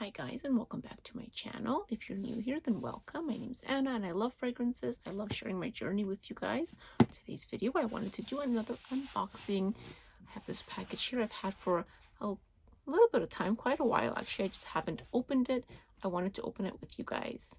Hi guys, and welcome back to my channel. If you're new here, then welcome. My name's Anna and I love fragrances. I love sharing my journey with you guys. In today's video, I wanted to do another unboxing. I have this package here I've had for a little bit of time, quite a while actually. I just haven't opened it. I wanted to open it with you guys.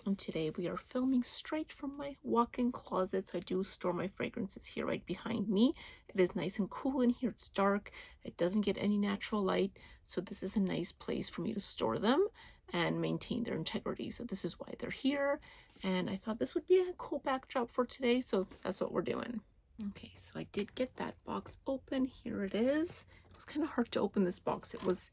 And today we are filming straight from my walk-in closet. So I do store my fragrances here right behind me. It is nice and cool in here. It's dark. It doesn't get any natural light. So this is a nice place for me to store them and maintain their integrity. So this is why they're here. And I thought this would be a cool backdrop for today. So that's what we're doing. Okay, so I did get that box open. Here it is. It was kind of hard to open this box. It was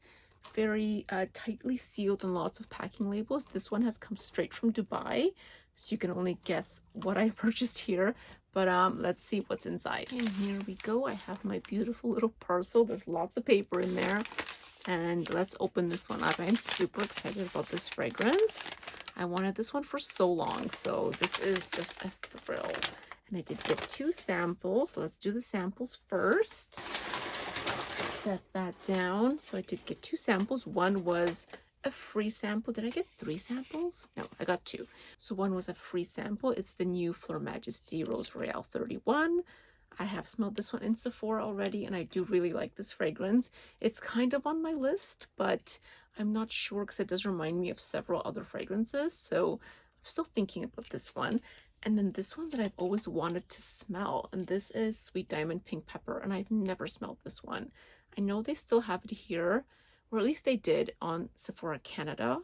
very tightly sealed and lots of packing labels. This one has come straight from Dubai, so you can only guess what I purchased here, but let's see what's inside. And here we go. I have my beautiful little parcel. There's lots of paper in there, and let's open this one up. I'm super excited about this fragrance. I wanted this one for so long, so this is just a thrill. And I did get 2 samples. Let's do the samples first. Set that down. So I did get 2 samples. One was a free sample. Did I get 3 samples? No, I got 2. So one was a free sample. It's the new Fleur Majesty Rose Royale 31. I have smelled this one in Sephora already, and I do really like this fragrance. It's kind of on my list, but I'm not sure because it does remind me of several other fragrances. So I'm still thinking about this one. And then this one that I've always wanted to smell, and this is Sweet Diamond Pink Pepper, and I've never smelled this one. I know they still have it here, or at least they did on Sephora Canada,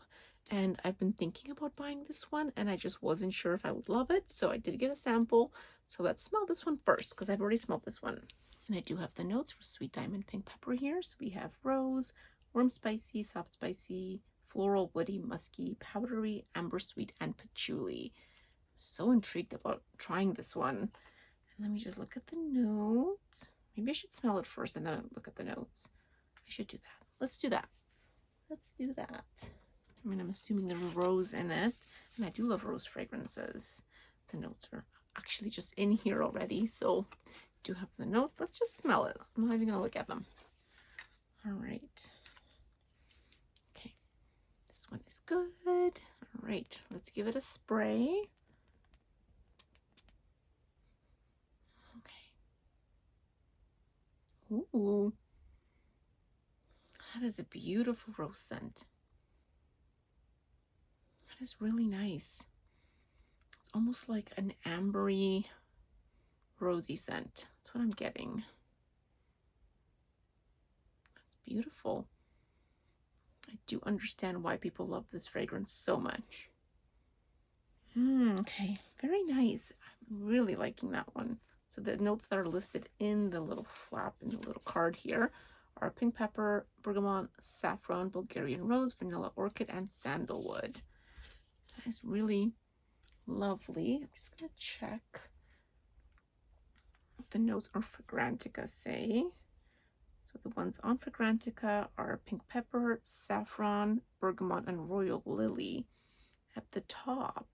and I've been thinking about buying this one, and I just wasn't sure if I would love it, so I did get a sample. So let's smell this one first, because I've already smelled this one. And I do have the notes for Sweet Diamond Pink Pepper here. So we have rose, warm spicy, soft spicy, floral, woody, musky, powdery, amber sweet, and patchouli. I'm so intrigued about trying this one. And let me just look at the notes. Maybe I should smell it first and then look at the notes. I should do that. Let's do that. Let's do that. I mean, I'm assuming there's rose in it, and I do love rose fragrances. The notes are actually just in here already, so I do have the notes. Let's just smell it. I'm not even gonna look at them. All right. Okay, this one is good. All right, let's give it a spray. Ooh, that is a beautiful rose scent. That is really nice. It's almost like an ambery, rosy scent. That's what I'm getting. That's beautiful. I do understand why people love this fragrance so much. Okay, very nice. I'm really liking that one. So the notes that are listed in the little flap, in the little card here, are pink pepper, bergamot, saffron, Bulgarian rose, vanilla orchid, and sandalwood. That is really lovely. I'm just going to check what the notes on Fragrantica say. So the ones on Fragrantica are pink pepper, saffron, bergamot, and royal lily. At the top,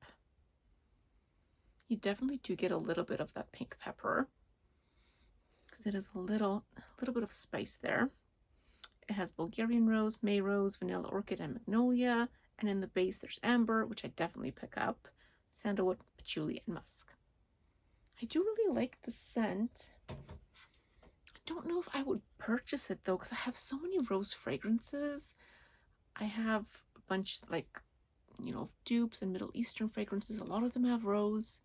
you definitely do get a little bit of that pink pepper, because it is a little bit of spice there. It has Bulgarian rose, May rose, vanilla orchid, and magnolia. And in the base, there's amber, which I definitely pick up, sandalwood, patchouli, and musk. I do really like the scent. I don't know if I would purchase it though, because I have so many rose fragrances. I have a bunch, like, you know, dupes and Middle Eastern fragrances. A lot of them have rose.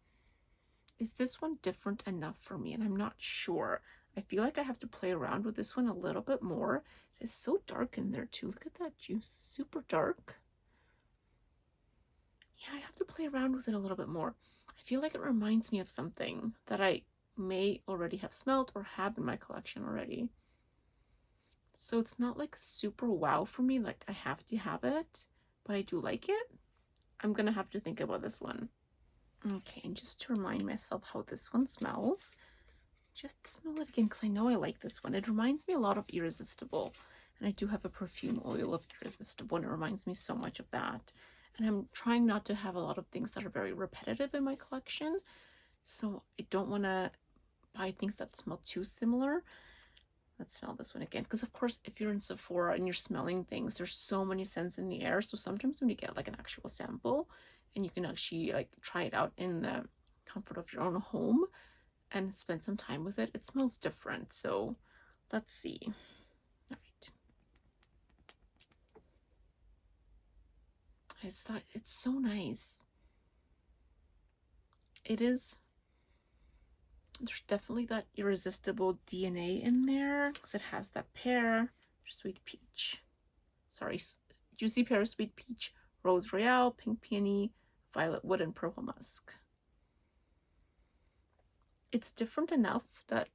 Is this one different enough for me? And I'm not sure. I feel like I have to play around with this one a little bit more. It is so dark in there too. Look at that juice, super dark. Yeah, I have to play around with it a little bit more. I feel like it reminds me of something that I may already have smelled or have in my collection already. So it's not like super wow for me, like I have to have it, but I do like it. I'm gonna have to think about this one. Okay, and just to remind myself how this one smells, just smell it again because I know I like this one. It reminds me a lot of Irresistible, and I do have a perfume oil of Irresistible, and it reminds me so much of that. And I'm trying not to have a lot of things that are very repetitive in my collection, so I don't want to buy things that smell too similar. Let's smell this one again, because of course if you're in Sephora and you're smelling things, there's so many scents in the air. So sometimes when you get like an actual sample and you can actually like try it out in the comfort of your own home and spend some time with it, it smells different. So let's see. All right, I just thought it's so nice. It is, there's definitely that irresistible DNA in there because it has that pear, sweet peach, sorry, juicy pear, sweet peach, rose royale, pink peony, violet wood, and purple musk. It's different enough that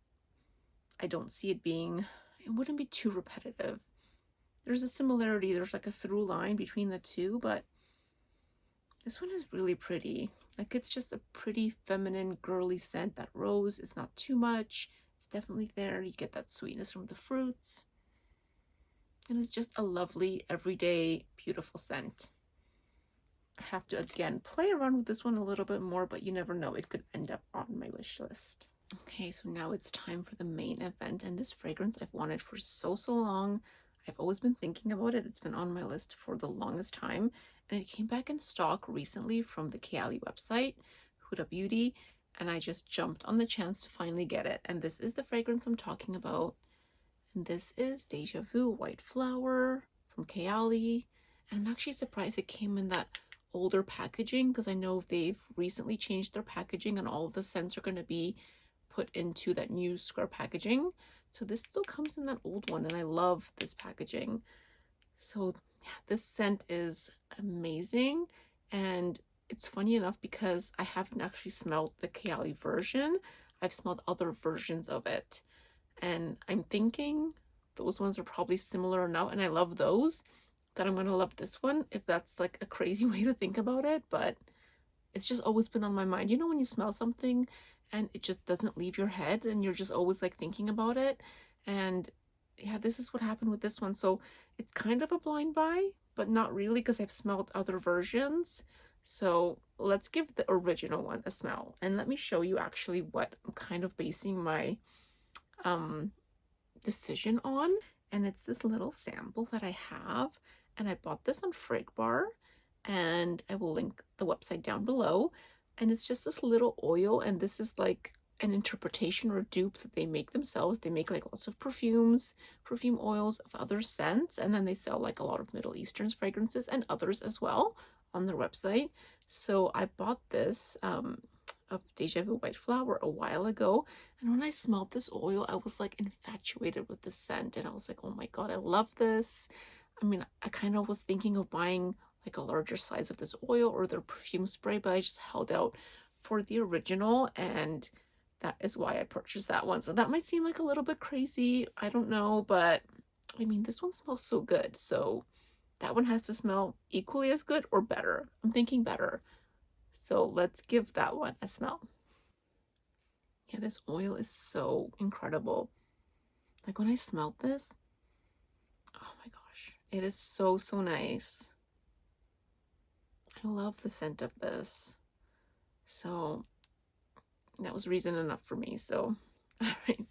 I don't see it being, it wouldn't be too repetitive. There's a similarity, there's like a through line between the two, but this one is really pretty. Like, it's just a pretty feminine, girly scent. That rose is not too much. It's definitely there. You get that sweetness from the fruits. And it's just a lovely, everyday, beautiful scent. I have to, again, play around with this one a little bit more, but you never know. It could end up on my wish list. Okay, so now it's time for the main event. And this fragrance I've wanted for so long. I've always been thinking about it. It's been on my list for the longest time. And it came back in stock recently from the KAYALI website, Huda Beauty. And I just jumped on the chance to finally get it. And this is the fragrance I'm talking about. And this is Deja Vu White Flower from KAYALI. And I'm actually surprised it came in that older packaging, because I know they've recently changed their packaging and all of the scents are going to be put into that new square packaging. So this still comes in that old one, and I love this packaging. So yeah, this scent is amazing. And it's funny enough because I haven't actually smelled the KAYALI version. I've smelled other versions of it, and I'm thinking those ones are probably similar enough, and I love those, that I'm gonna love this one, if that's like a crazy way to think about it. But it's just always been on my mind. You know, when you smell something and it just doesn't leave your head and you're just always like thinking about it. And yeah, this is what happened with this one. So it's kind of a blind buy, but not really, because I've smelled other versions. So let's give the original one a smell, and let me show you actually what I'm kind of basing my decision on. And it's this little sample that I have, and I bought this on FragBar, and I will link the website down below. And it's just this little oil, and this is like an interpretation or a dupe that they make themselves. They make like lots of perfumes, perfume oils of other scents, and then they sell like a lot of Middle Eastern fragrances and others as well on their website. So I bought this of Deja Vu White Flower a while ago, and when I smelled this oil, I was like infatuated with the scent, and I was like, oh my god, I love this. I mean, I kind of was thinking of buying like a larger size of this oil or their perfume spray, but I just held out for the original, and that is why I purchased that one. So that might seem like a little bit crazy, I don't know, but I mean, this one smells so good, so that one has to smell equally as good or better. I'm thinking better. So let's give that one a smell. Yeah, this oil is so incredible. Like, when I smelled this, oh my gosh, it is so nice. I love the scent of this. So that was reason enough for me. So all right,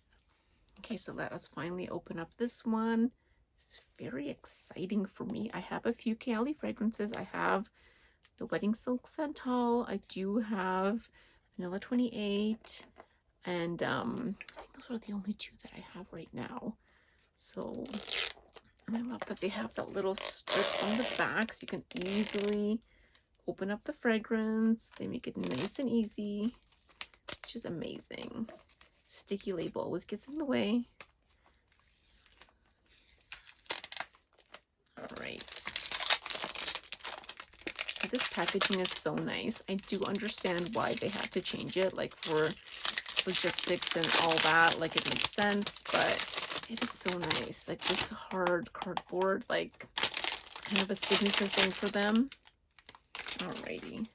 okay, so let us finally open up this one. This is very exciting for me. I have a few KAYALI fragrances. I have the Wedding Silk Santal. I do have Vanilla 28, and I think those are the only two that I have right now. So, and I love that they have that little strip on the back so you can easily open up the fragrance. They make it nice and easy, which is amazing. Sticky label always gets in the way. All right. This packaging is so nice. I do understand why they had to change it, like for logistics and all that. Like, it makes sense, but it is so nice. Like, this hard cardboard, like kind of a signature thing for them. Alrighty,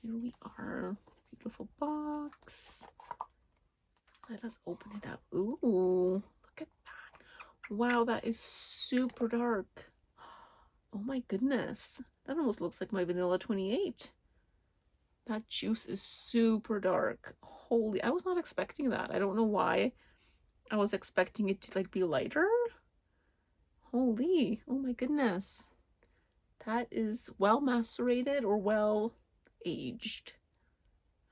here we are. Beautiful box. Let us open it up. Ooh, look at that. Wow, that is super dark. Oh my goodness, that almost looks like my Vanilla 28. That juice is super dark. Holy, I was not expecting that. I don't know why I was expecting it to like be lighter. Holy, oh my goodness. That is well macerated or well aged.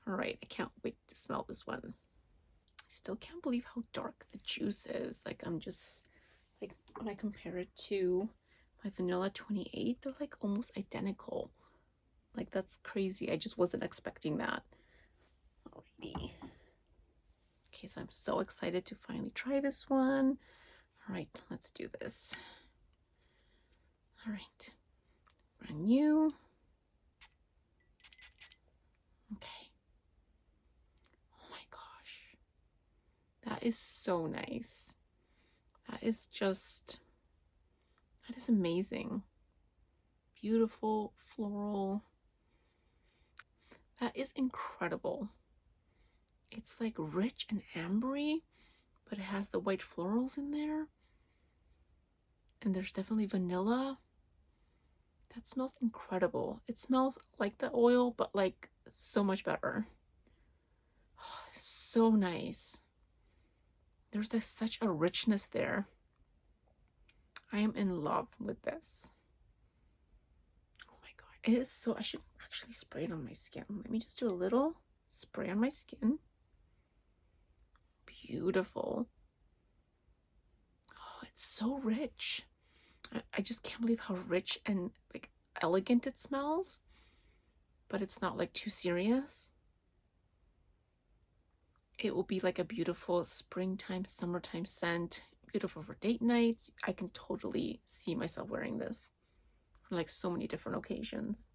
All right, I can't wait to smell this one. I still can't believe how dark the juice is. Like, I'm just, like, when I compare it to my Vanilla 28, they're like almost identical. Like, that's crazy. I just wasn't expecting that. Alrighty. Okay, so I'm so excited to finally try this one. All right, let's do this. All right, brand new. Okay. Oh my gosh. That is so nice. That is just, that is amazing. Beautiful, floral. That is incredible. It's like rich and ambery, but it has the white florals in there. And there's definitely vanilla. That smells incredible. It smells like the oil, but like so much better. Oh, so nice. There's just such a richness there. I am in love with this. Oh my god. It is so, I should actually spray it on my skin. Let me just do a little spray on my skin. Beautiful. Oh, it's so rich. I just can't believe how rich and like elegant it smells, but it's not like too serious. It will be like a beautiful springtime, summertime scent, beautiful for date nights. I can totally see myself wearing this for like so many different occasions.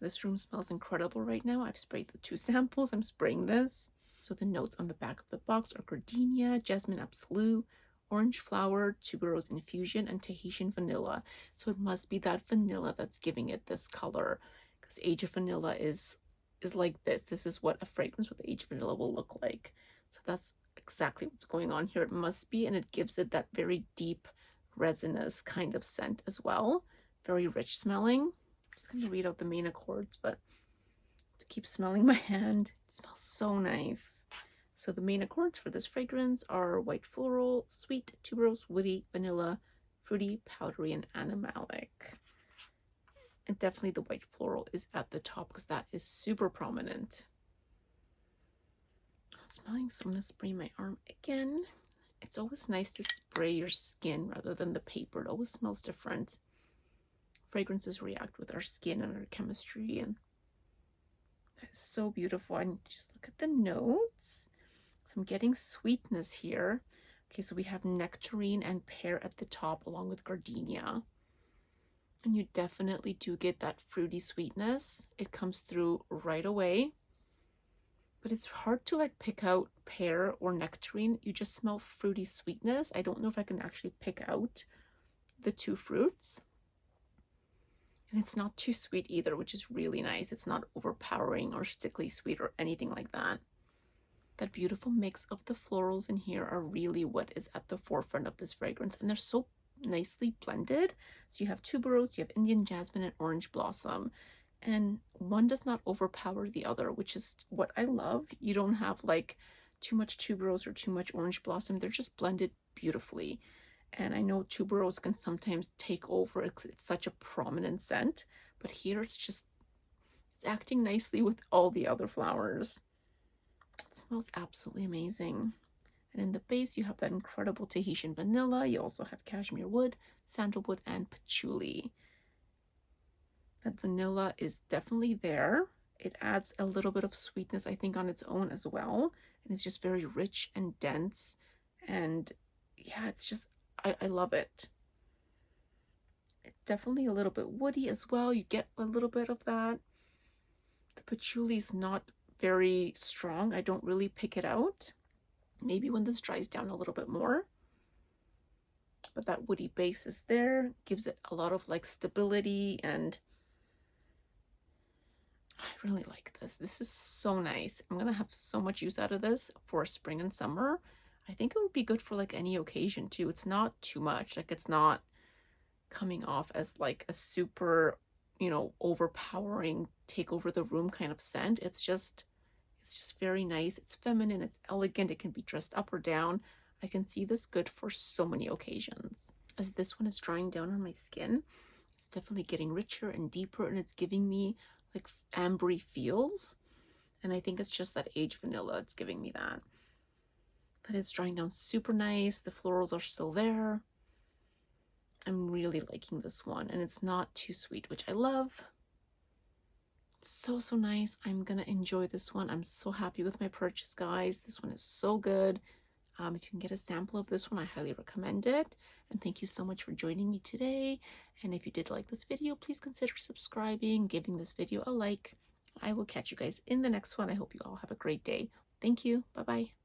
This room smells incredible right now. I've sprayed the 2 samples. I'm spraying this. So the notes on the back of the box are gardenia, jasmine absolute, orange flower, tuberose infusion, and Tahitian vanilla. So it must be that vanilla that's giving it this color, because age of vanilla is like this. This is what a fragrance with age of vanilla will look like. So that's exactly what's going on here. It must be, and it gives it that very deep resinous kind of scent as well. Very rich smelling. I'm just going to read out the main accords, but to keep smelling my hand, it smells so nice. So the main accords for this fragrance are white floral, sweet, tuberose, woody, vanilla, fruity, powdery, and animalic. And definitely the white floral is at the top because that is super prominent. It's smelling, so I'm going to spray my arm again. It's always nice to spray your skin rather than the paper. It always smells different. Fragrances react with our skin and our chemistry, and that's so beautiful. And just look at the notes. So I'm getting sweetness here. Okay, so we have nectarine and pear at the top along with gardenia. And you definitely do get that fruity sweetness. It comes through right away. But it's hard to like pick out pear or nectarine. You just smell fruity sweetness. I don't know if I can actually pick out the 2 fruits. And it's not too sweet either, which is really nice. It's not overpowering or stickly sweet or anything like that. That beautiful mix of the florals in here are really what is at the forefront of this fragrance. And they're so nicely blended. So you have tuberose, you have Indian jasmine, and orange blossom. And one does not overpower the other, which is what I love. You don't have like too much tuberose or too much orange blossom. They're just blended beautifully. And I know tuberose can sometimes take over. It's such a prominent scent. But here it's acting nicely with all the other flowers. It smells absolutely amazing. And in the base, you have that incredible Tahitian vanilla. You also have cashmere wood, sandalwood, and patchouli. That vanilla is definitely there. It adds a little bit of sweetness, I think, on its own as well. And it's just very rich and dense. And yeah, it's just, I love it. It's definitely a little bit woody as well. You get a little bit of that. The patchouli is not very strong. I don't really pick it out. Maybe when this dries down a little bit more. But that woody base is there. Gives it a lot of like stability, and I really like this. This is so nice. I'm gonna have so much use out of this for spring and summer. I think it would be good for like any occasion too. It's not too much. Like, it's not coming off as like a super, you know, overpowering, take over the room kind of scent. It's just very nice. It's feminine, it's elegant, it can be dressed up or down. I can see this good for so many occasions. As this one is drying down on my skin, it's definitely getting richer and deeper, and it's giving me like ambery feels. And I think it's just that aged vanilla that's giving me that. But it's drying down super nice. The florals are still there. I'm really liking this one, and it's not too sweet, which I love. So nice. I'm gonna enjoy this one. I'm so happy with my purchase, guys. This one is so good. If you can get a sample of this one, I highly recommend it. And thank you so much for joining me today. And if you did like this video, please consider subscribing, giving this video a like. I will catch you guys in the next one. I hope you all have a great day. Thank you. Bye bye.